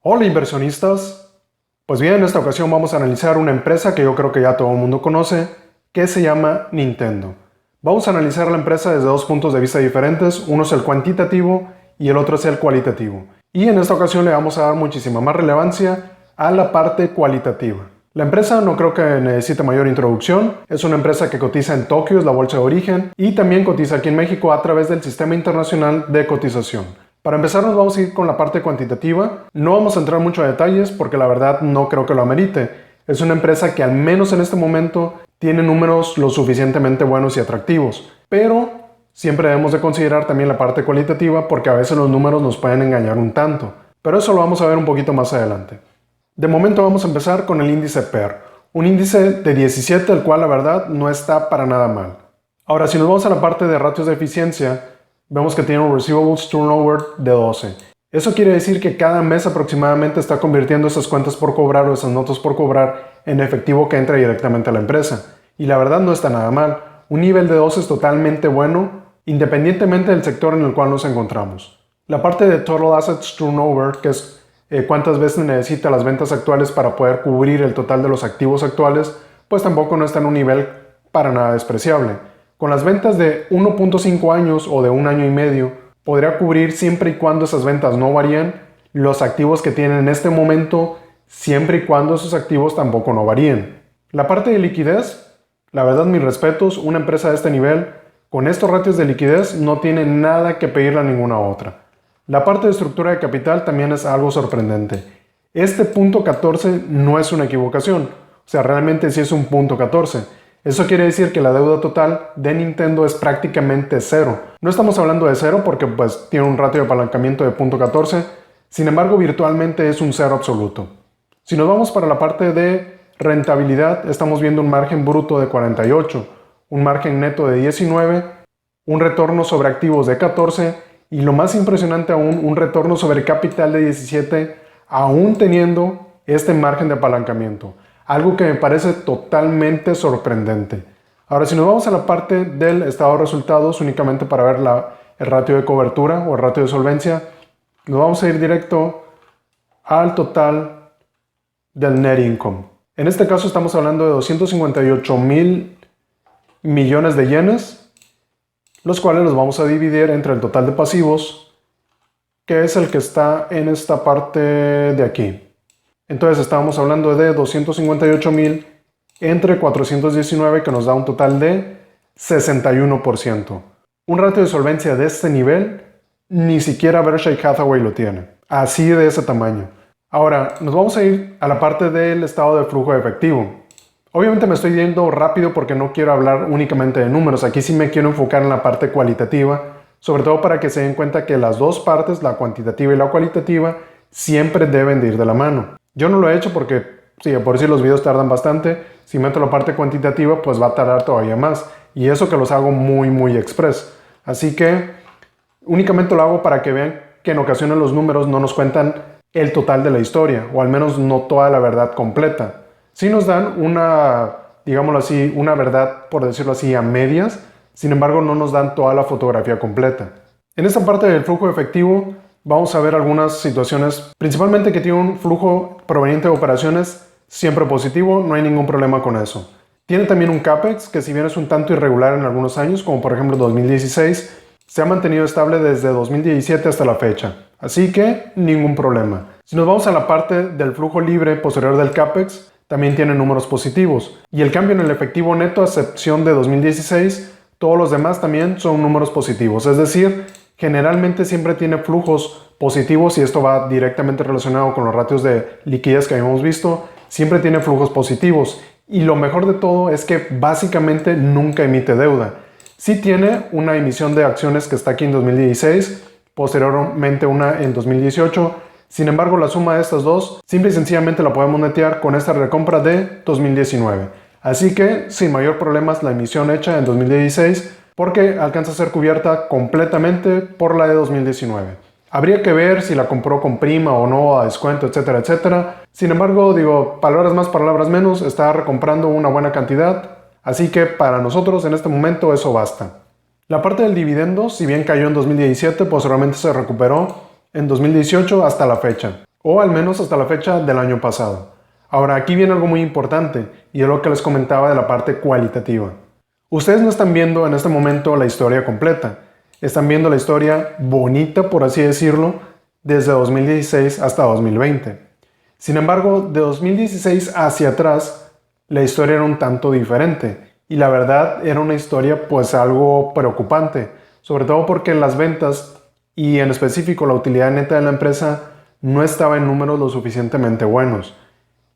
Hola inversionistas, pues bien, en esta ocasión vamos a analizar una empresa que yo creo que ya todo el mundo conoce, que se llama Nintendo. Vamos a analizar la empresa desde dos puntos de vista diferentes, uno es el cuantitativo y el otro es el cualitativo. Y en esta ocasión le vamos a dar muchísima más relevancia a la parte cualitativa. La empresa no creo que necesite mayor introducción, es una empresa que cotiza en Tokio, es la bolsa de origen, y también cotiza aquí en México a través del Sistema Internacional de Cotización. Para empezar nos vamos a ir con la parte cuantitativa. No vamos a entrar mucho a detalles porque la verdad no creo que lo amerite. Es una empresa que al menos en este momento tiene números lo suficientemente buenos y atractivos. Pero siempre debemos de considerar también la parte cualitativa porque a veces los números nos pueden engañar un tanto. Pero eso lo vamos a ver un poquito más adelante. De momento vamos a empezar con el índice PER. Un índice de 17, el cual la verdad no está para nada mal. Ahora, si nos vamos a la parte de ratios de eficiencia, vemos que tiene un receivables turnover de 12. Eso quiere decir que cada mes aproximadamente está convirtiendo esas cuentas por cobrar o esas notas por cobrar en efectivo que entra directamente a la empresa. Y la verdad no está nada mal. Un nivel de 12 es totalmente bueno, independientemente del sector en el cual nos encontramos. La parte de Total Assets Turnover, que es cuántas veces necesita las ventas actuales para poder cubrir el total de los activos actuales, pues tampoco no está en un nivel para nada despreciable. Con las ventas de 1.5 años o de un año y medio, podría cubrir siempre y cuando esas ventas no varíen los activos que tienen en este momento, siempre y cuando esos activos tampoco no varíen. La parte de liquidez, la verdad mis respetos, una empresa de este nivel, con estos ratios de liquidez no tiene nada que pedirle a ninguna otra. La parte de estructura de capital también es algo sorprendente. Este punto 14 no es una equivocación, o sea, realmente sí es un punto 14. Eso quiere decir que la deuda total de Nintendo es prácticamente cero. No estamos hablando de cero porque pues tiene un ratio de apalancamiento de 0.14, sin embargo virtualmente es un cero absoluto. Si nos vamos para la parte de rentabilidad, estamos viendo un margen bruto de 48, un margen neto de 19, un retorno sobre activos de 14 y lo más impresionante aún, un retorno sobre capital de 17, aún teniendo este margen de apalancamiento. Algo que me parece totalmente sorprendente. Ahora, si nos vamos a la parte del estado de resultados, únicamente para ver el ratio de cobertura o el ratio de solvencia, nos vamos a ir directo al total del net income. En este caso estamos hablando de 258,000 millones de yenes, los cuales los vamos a dividir entre el total de pasivos, que es el que está en esta parte de aquí. Entonces estábamos hablando de 258,000 entre 419, que nos da un total de 61%. Un ratio de solvencia de este nivel, ni siquiera Berkshire Hathaway lo tiene. Así de ese tamaño. Ahora, nos vamos a ir a la parte del estado de flujo de efectivo. Obviamente me estoy yendo rápido porque no quiero hablar únicamente de números. Aquí sí me quiero enfocar en la parte cualitativa, sobre todo para que se den cuenta que las dos partes, la cuantitativa y la cualitativa, siempre deben de ir de la mano. Yo no lo he hecho porque, sí, por si los videos tardan bastante, si meto la parte cuantitativa, pues va a tardar todavía más. Y eso que los hago muy express. Así que únicamente lo hago para que vean que en ocasiones los números no nos cuentan el total de la historia, o al menos no toda la verdad completa. Sí nos dan una, digámoslo así, una verdad, por decirlo así, a medias, sin embargo no nos dan toda la fotografía completa. En esta parte del flujo efectivo, vamos a ver algunas situaciones, principalmente que tiene un flujo proveniente de operaciones siempre positivo, no hay ningún problema con eso. Tiene también un CAPEX, que si bien es un tanto irregular en algunos años, como por ejemplo 2016, se ha mantenido estable desde 2017 hasta la fecha. Así que, ningún problema. Si nos vamos a la parte del flujo libre posterior del CAPEX, también tiene números positivos. Y el cambio en el efectivo neto, a excepción de 2016, todos los demás también son números positivos. Es decir, generalmente siempre tiene flujos positivos y esto va directamente relacionado con los ratios de liquidez que habíamos visto. Siempre tiene flujos positivos y lo mejor de todo es que básicamente nunca emite deuda. Sí tiene una emisión de acciones que está aquí en 2016, posteriormente una en 2018. Sin embargo, la suma de estas dos simple y sencillamente la podemos netear con esta recompra de 2019. Así que sin mayor problemas la emisión hecha en 2016 porque alcanza a ser cubierta completamente por la de 2019. Habría que ver si la compró con prima o no, a descuento, etcétera, etcétera. Sin embargo, digo, palabras más, palabras menos, está recomprando una buena cantidad, así que para nosotros en este momento eso basta. La parte del dividendo, si bien cayó en 2017, posteriormente se recuperó en 2018 hasta la fecha. o al menos hasta la fecha del año pasado. Ahora, aquí viene algo muy importante, y es lo que les comentaba de la parte cualitativa. Ustedes no están viendo en este momento la historia completa, están viendo la historia bonita, por así decirlo, desde 2016 hasta 2020. Sin embargo, de 2016 hacia atrás, la historia era un tanto diferente, y la verdad era una historia pues algo preocupante, sobre todo porque las ventas y en específico la utilidad neta de la empresa no estaba en números lo suficientemente buenos.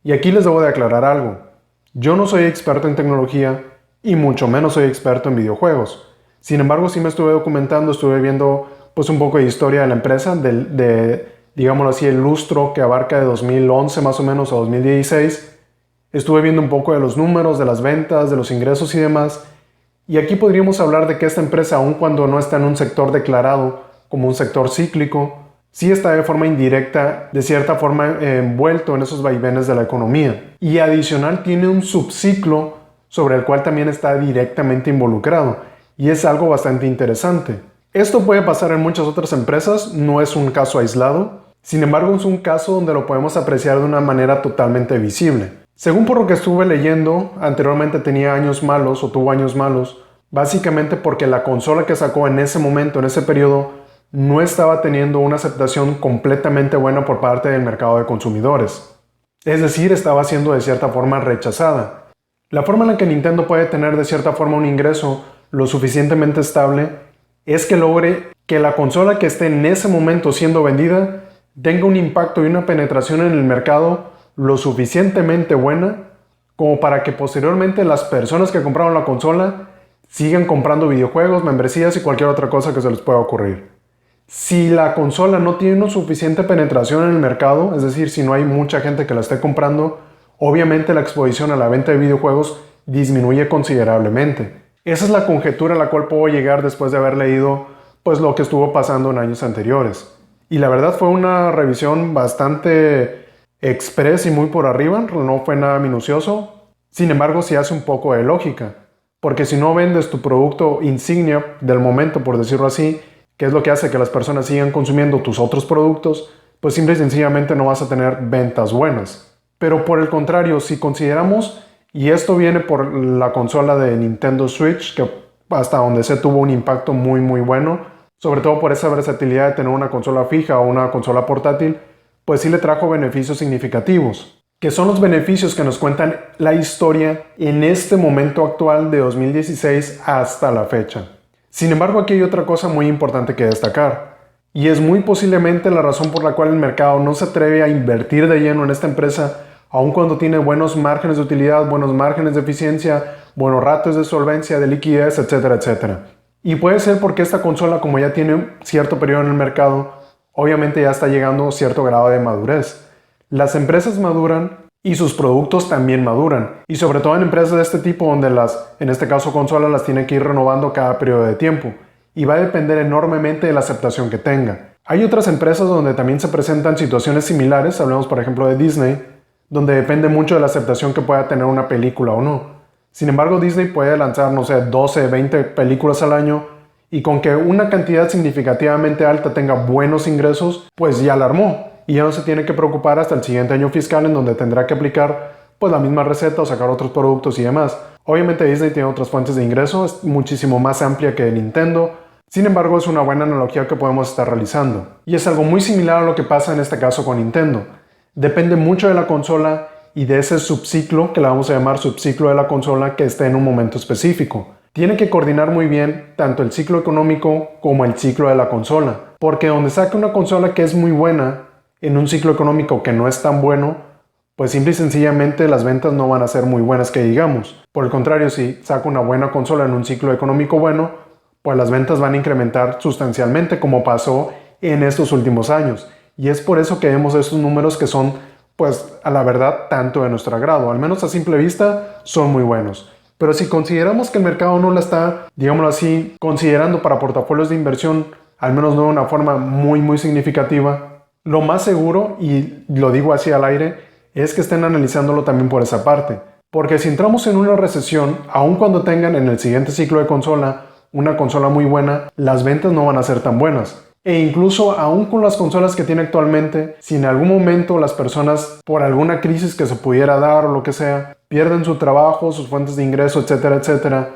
Y aquí les debo de aclarar algo. Yo no soy experto en tecnología y mucho menos soy experto en videojuegos. Sin embargo, sí me estuve documentando, estuve viendo pues un poco de historia de la empresa, digámoslo así, el lustro que abarca de 2011 más o menos a 2016. Estuve viendo un poco de los números, de las ventas, de los ingresos y demás. Y aquí podríamos hablar de que esta empresa, aun cuando no está en un sector declarado como un sector cíclico, sí está de forma indirecta, de cierta forma envuelto en esos vaivenes de la economía. Y adicional tiene un subciclo sobre el cual también está directamente involucrado. Y es algo bastante interesante. Esto puede pasar en muchas otras empresas, no es un caso aislado. Sin embargo, es un caso donde lo podemos apreciar de una manera totalmente visible. Según por lo que estuve leyendo, anteriormente tenía años malos o tuvo años malos, básicamente porque la consola que sacó en ese momento, en ese periodo, no estaba teniendo una aceptación completamente buena por parte del mercado de consumidores. Es decir, estaba siendo de cierta forma rechazada. La forma en la que Nintendo puede tener de cierta forma un ingreso lo suficientemente estable es que logre que la consola que esté en ese momento siendo vendida tenga un impacto y una penetración en el mercado lo suficientemente buena como para que posteriormente las personas que compraron la consola sigan comprando videojuegos, membresías y cualquier otra cosa que se les pueda ocurrir. Si la consola no tiene una suficiente penetración en el mercado, es decir, si no hay mucha gente que la esté comprando, obviamente la exposición a la venta de videojuegos disminuye considerablemente. Esa es la conjetura a la cual puedo llegar después de haber leído pues lo que estuvo pasando en años anteriores. Y la verdad fue una revisión bastante express y muy por arriba, no fue nada minucioso. Sin embargo, sí hace un poco de lógica, porque si no vendes tu producto insignia del momento, por decirlo así, que es lo que hace que las personas sigan consumiendo tus otros productos, pues simple y sencillamente no vas a tener ventas buenas. Pero por el contrario, si consideramos, y esto viene por la consola de Nintendo Switch, que hasta donde se tuvo un impacto muy bueno, sobre todo por esa versatilidad de tener una consola fija o una consola portátil, pues sí le trajo beneficios significativos, que son los beneficios que nos cuentan la historia en este momento actual de 2016 hasta la fecha. Sin embargo, aquí hay otra cosa muy importante que destacar, y es muy posiblemente la razón por la cual el mercado no se atreve a invertir de lleno en esta empresa, aun cuando tiene buenos márgenes de utilidad, buenos márgenes de eficiencia, buenos ratios de solvencia, de liquidez, etcétera, etcétera. Y puede ser porque esta consola, como ya tiene cierto periodo en el mercado, obviamente ya está llegando a cierto grado de madurez. Las empresas maduran y sus productos también maduran. Y sobre todo en empresas de este tipo donde en este caso consolas, las tiene que ir renovando cada periodo de tiempo. Y va a depender enormemente de la aceptación que tenga. Hay otras empresas donde también se presentan situaciones similares, hablamos por ejemplo de Disney, donde depende mucho de la aceptación que pueda tener una película o no. Sin embargo, Disney puede lanzar, 12, 20 películas al año y con que una cantidad significativamente alta tenga buenos ingresos, pues ya la armó. Y ya no se tiene que preocupar hasta el siguiente año fiscal en donde tendrá que aplicar pues la misma receta o sacar otros productos y demás. Obviamente Disney tiene otras fuentes de ingreso, es muchísimo más amplia que Nintendo. Sin embargo, es una buena analogía que podemos estar realizando. Y es algo muy similar a lo que pasa en este caso con Nintendo. Depende mucho de la consola y de ese subciclo, que le vamos a llamar subciclo de la consola, que esté en un momento específico. Tiene que coordinar muy bien tanto el ciclo económico como el ciclo de la consola, porque donde saque una consola que es muy buena en un ciclo económico que no es tan bueno, pues simple y sencillamente las ventas no van a ser muy buenas que digamos. Por el contrario, si saca una buena consola en un ciclo económico bueno, pues las ventas van a incrementar sustancialmente como pasó en estos últimos años. Y es por eso que vemos estos números que son, pues a la verdad, tanto de nuestro agrado. Al menos a simple vista son muy buenos. Pero si consideramos que el mercado no la está, digámoslo así, considerando para portafolios de inversión, al menos no de una forma muy significativa, lo más seguro, y lo digo así al aire, es que estén analizándolo también por esa parte. Porque si entramos en una recesión, aun cuando tengan en el siguiente ciclo de consola una consola muy buena, las ventas no van a ser tan buenas. E incluso aún con las consolas que tiene actualmente, si en algún momento las personas, por alguna crisis que se pudiera dar o lo que sea, pierden su trabajo, sus fuentes de ingreso, etcétera, etcétera,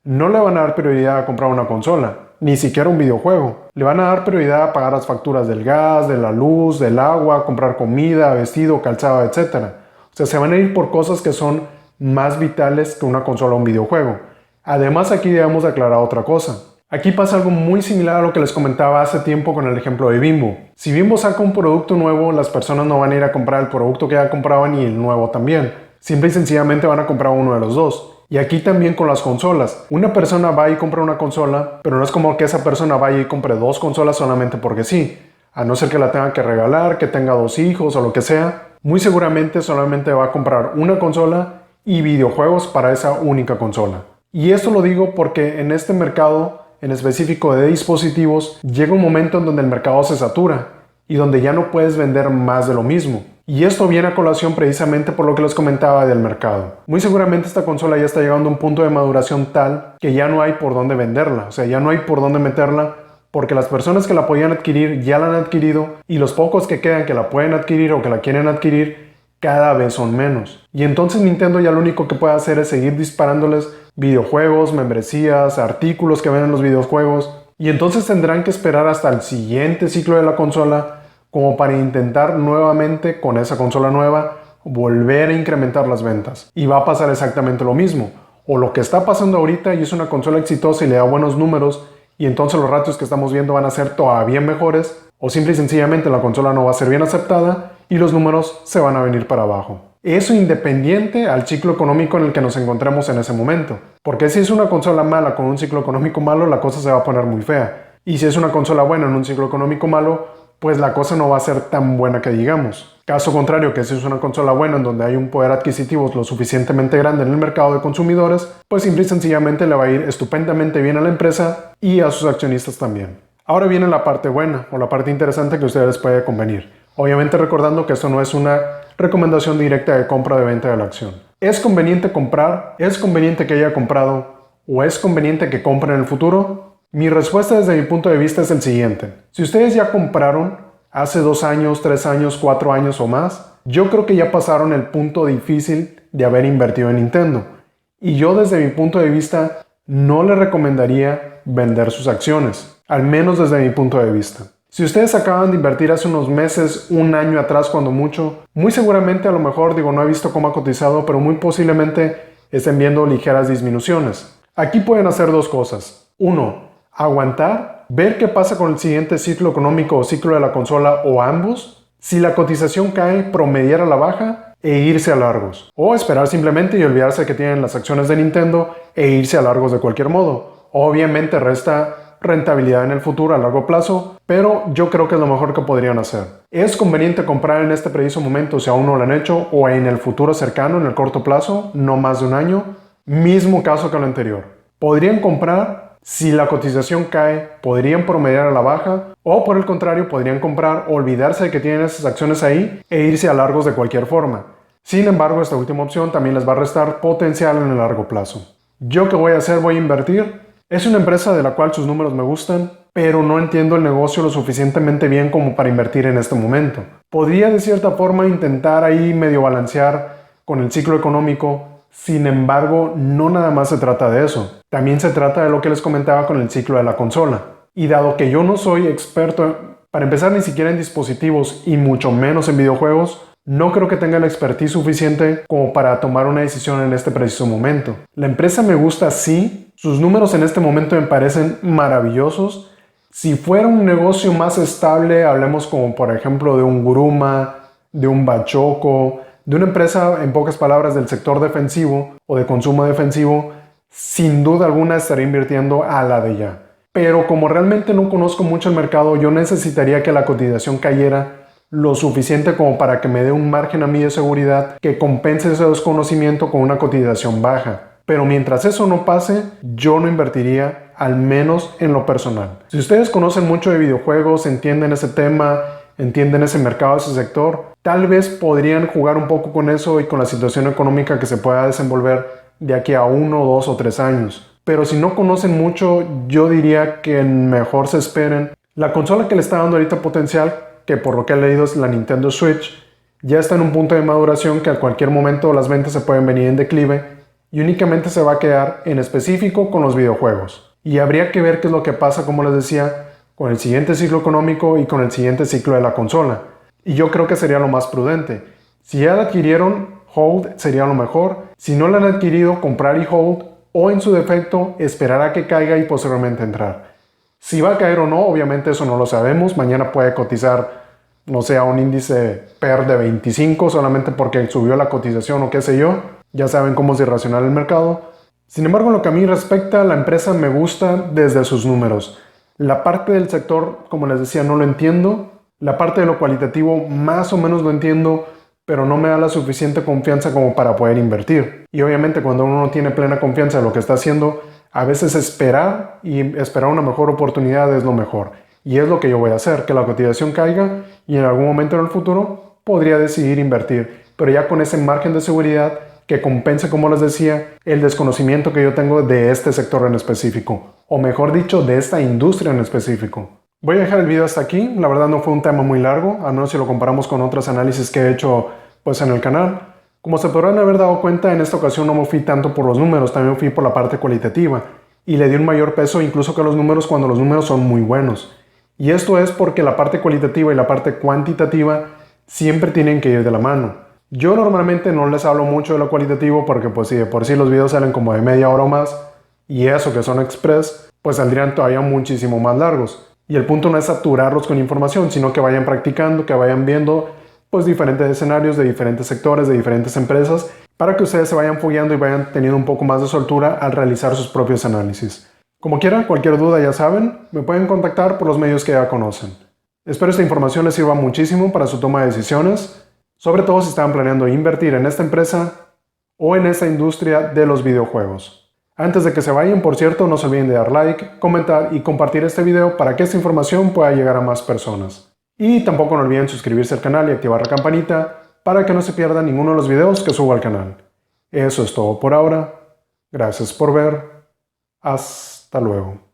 no le van a dar prioridad a comprar una consola, ni siquiera un videojuego. Le van a dar prioridad a pagar las facturas del gas, de la luz, del agua, comprar comida, vestido, calzado, etcétera. O sea, se van a ir por cosas que son más vitales que una consola o un videojuego. Además, aquí debemos aclarar otra cosa. Aquí pasa algo muy similar a lo que les comentaba hace tiempo con el ejemplo de Bimbo. Si Bimbo saca un producto nuevo, las personas no van a ir a comprar el producto que ya compraban y el nuevo también. Simple y sencillamente van a comprar uno de los dos. Y aquí también con las consolas. Una persona va y compra una consola, pero no es como que esa persona vaya y compre dos consolas solamente porque sí. A no ser que la tenga que regalar, que tenga dos hijos o lo que sea. Muy seguramente solamente va a comprar una consola y videojuegos para esa única consola. Y esto lo digo porque en este mercado en específico de dispositivos, llega un momento en donde el mercado se satura y donde ya no puedes vender más de lo mismo. Y esto viene a colación precisamente por lo que les comentaba del mercado. Muy seguramente esta consola ya está llegando a un punto de maduración tal que ya no hay por dónde venderla, o sea, ya no hay por dónde meterla porque las personas que la podían adquirir ya la han adquirido y los pocos que quedan que la pueden adquirir o que la quieren adquirir cada vez son menos. Y entonces Nintendo ya lo único que puede hacer es seguir disparándoles videojuegos, membresías, artículos que ven en los videojuegos, y entonces tendrán que esperar hasta el siguiente ciclo de la consola como para intentar nuevamente con esa consola nueva volver a incrementar las ventas. Y va a pasar exactamente lo mismo, o lo que está pasando ahorita y es una consola exitosa y le da buenos números y entonces los ratios que estamos viendo van a ser todavía mejores, o simple y sencillamente la consola no va a ser bien aceptada y los números se van a venir para abajo. Eso independiente al ciclo económico en el que nos encontremos en ese momento. Porque si es una consola mala con un ciclo económico malo, la cosa se va a poner muy fea. Y si es una consola buena en un ciclo económico malo, pues la cosa no va a ser tan buena que digamos. Caso contrario, que si es una consola buena en donde hay un poder adquisitivo lo suficientemente grande en el mercado de consumidores, pues simple y sencillamente le va a ir estupendamente bien a la empresa y a sus accionistas también. Ahora viene la parte buena o la parte interesante que a ustedes les puede convenir. Obviamente recordando que esto no es una recomendación directa de compra o de venta de la acción. ¿Es conveniente comprar? ¿Es conveniente que haya comprado? ¿O es conveniente que compren en el futuro? Mi respuesta desde mi punto de vista es el siguiente. Si ustedes ya compraron hace 2 años, 3 años, 4 años o más, yo creo que ya pasaron el punto difícil de haber invertido en Nintendo. Y yo desde mi punto de vista no les recomendaría vender sus acciones, al menos desde mi punto de vista. Si ustedes acaban de invertir hace unos meses, un año atrás cuando mucho, muy seguramente a lo mejor, no he visto cómo ha cotizado, pero muy posiblemente estén viendo ligeras disminuciones. Aquí pueden hacer dos cosas. Uno, aguantar, ver qué pasa con el siguiente ciclo económico o ciclo de la consola o ambos. Si la cotización cae, promediar a la baja e irse a largos. O esperar simplemente y olvidarse que tienen las acciones de Nintendo e irse a largos de cualquier modo. Obviamente resta rentabilidad en el futuro a largo plazo, pero yo creo que es lo mejor que podrían hacer. ¿Es conveniente comprar en este preciso momento si aún no lo han hecho o en el futuro cercano, en el corto plazo, no más de un año? Mismo caso que lo anterior. ¿Podrían comprar? Si la cotización cae, podrían promediar a la baja o por el contrario podrían comprar, olvidarse de que tienen esas acciones ahí e irse a largos de cualquier forma. Sin embargo, esta última opción también les va a restar potencial en el largo plazo. ¿Yo qué voy a hacer? Voy a invertir. Es una empresa de la cual sus números me gustan, pero no entiendo el negocio lo suficientemente bien como para invertir en este momento. Podría de cierta forma intentar ahí medio balancear con el ciclo económico, sin embargo no nada más se trata de eso. También se trata de lo que les comentaba con el ciclo de la consola. Y dado que yo no soy experto, para empezar ni siquiera en dispositivos y mucho menos en videojuegos, no creo que tenga la expertise suficiente como para tomar una decisión en este preciso momento. La empresa me gusta, sí. Sus números en este momento me parecen maravillosos. Si fuera un negocio más estable, hablemos como por ejemplo de un Gruma, de un Bachoco, de una empresa en pocas palabras del sector defensivo o de consumo defensivo, sin duda alguna estaría invirtiendo a la de ya. Pero como realmente no conozco mucho el mercado, yo necesitaría que la cotización cayera lo suficiente como para que me dé un margen a mí de seguridad que compense ese desconocimiento con una cotización baja. Pero mientras eso no pase, yo no invertiría, al menos en lo personal. Si ustedes conocen mucho de videojuegos, entienden ese tema, entienden ese mercado, ese sector, tal vez podrían jugar un poco con eso y con la situación económica que se pueda desenvolver de aquí a 1, 2 o 3 años. Pero si no conocen mucho, yo diría que mejor se esperen La consola que le está dando ahorita potencial, que por lo que he leído es la Nintendo Switch, ya está en un punto de maduración que a cualquier momento las ventas se pueden venir en declive y únicamente se va a quedar en específico con los videojuegos. Y habría que ver qué es lo que pasa, como les decía, con el siguiente ciclo económico y con el siguiente ciclo de la consola. Y yo creo que sería lo más prudente. Si ya la adquirieron, hold sería lo mejor. Si no la han adquirido, comprar y hold, o en su defecto, esperar a que caiga y posteriormente entrar. Si va a caer o no, obviamente eso no lo sabemos. Mañana puede cotizar, no sé, a un índice PER de 25 solamente porque subió la cotización o qué sé yo. Ya saben cómo es irracional el mercado. Sin embargo, en lo que a mí respecta, la empresa me gusta desde sus números. La parte del sector, como les decía, no lo entiendo. La parte de lo cualitativo más o menos lo entiendo, pero no me da la suficiente confianza como para poder invertir. Y obviamente cuando uno no tiene plena confianza en lo que está haciendo, a veces esperar y esperar una mejor oportunidad es lo mejor. Y es lo que yo voy a hacer, que la cotización caiga y en algún momento en el futuro podría decidir invertir, pero ya con ese margen de seguridad que compense, como les decía, el desconocimiento que yo tengo de este sector en específico, o mejor dicho, de esta industria en específico. Voy a dejar el video hasta aquí. La verdad no fue un tema muy largo, al menos si lo comparamos con otros análisis que he hecho pues en el canal. Como se podrán haber dado cuenta, en esta ocasión no me fui tanto por los números, también fui por la parte cualitativa y le di un mayor peso incluso que a los números cuando los números son muy buenos. Y esto es porque la parte cualitativa y la parte cuantitativa siempre tienen que ir de la mano. Yo normalmente no les hablo mucho de lo cualitativo porque pues si de por sí los videos salen como de media hora o más, y eso que son express, pues saldrían todavía muchísimo más largos. Y el punto no es saturarlos con información, sino que vayan practicando, que vayan viendo pues diferentes escenarios de diferentes sectores, de diferentes empresas, para que ustedes se vayan fogueando y vayan teniendo un poco más de soltura al realizar sus propios análisis. Como quieran, cualquier duda ya saben, me pueden contactar por los medios que ya conocen. Espero esta información les sirva muchísimo para su toma de decisiones, sobre todo si están planeando invertir en esta empresa o en esta industria de los videojuegos. Antes de que se vayan, por cierto, no se olviden de dar like, comentar y compartir este video para que esta información pueda llegar a más personas. Y tampoco no olviden suscribirse al canal y activar la campanita para que no se pierdan ninguno de los videos que subo al canal. Eso es todo por ahora. Gracias por ver. Hasta luego.